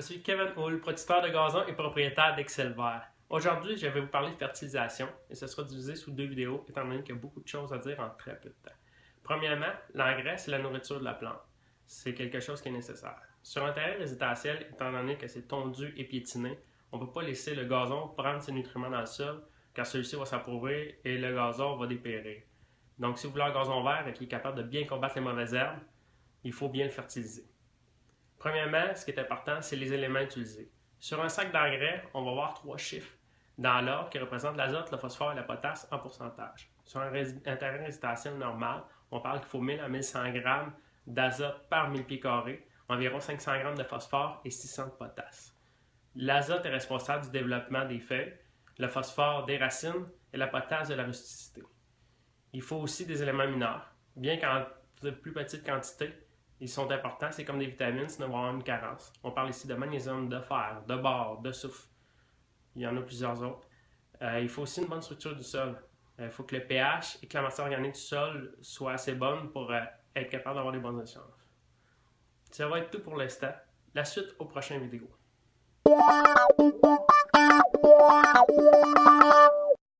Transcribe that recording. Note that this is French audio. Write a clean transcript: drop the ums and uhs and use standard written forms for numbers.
je suis Kevin Hull, producteur de gazon et propriétaire d'Excel Vert. Aujourd'hui, je vais vous parler de fertilisation et ce sera divisé sous 2 vidéos étant donné qu'il y a beaucoup de choses à dire en très peu de temps. Premièrement, l'engrais, c'est la nourriture de la plante. C'est quelque chose qui est nécessaire. Sur un terrain résidentiel, étant donné que c'est tondu et piétiné, on ne peut pas laisser le gazon prendre ses nutriments dans le sol car celui-ci va s'appauvrir et le gazon va dépérir. Donc, si vous voulez un gazon vert et qui est capable de bien combattre les mauvaises herbes, il faut bien le fertiliser. Premièrement, ce qui est important, c'est les éléments utilisés. Sur un sac d'engrais, on va voir 3 chiffres dans l'ordre qui représentent l'azote, le phosphore et le potasse en pourcentage. Sur un terrain résidentiel normal, on parle qu'il faut 1000 à 1100 g d'azote par 1000 pieds carrés, environ 500 g de phosphore et 600 de potasse. L'azote est responsable du développement des feuilles, le phosphore des racines et la potasse de la rusticité. Il faut aussi des éléments mineurs, bien qu'en de plus petite quantité, ils sont importants, c'est comme des vitamines, sinon on va avoir une carence. On parle ici de magnésium, de fer, de bore, de soufre. Il y en a plusieurs autres. Il faut aussi une bonne structure du sol. Il faut que le pH et que la matière organique du sol soient assez bonnes pour être capable d'avoir des bons échanges. Ça va être tout pour l'instant. La suite aux prochaines vidéos.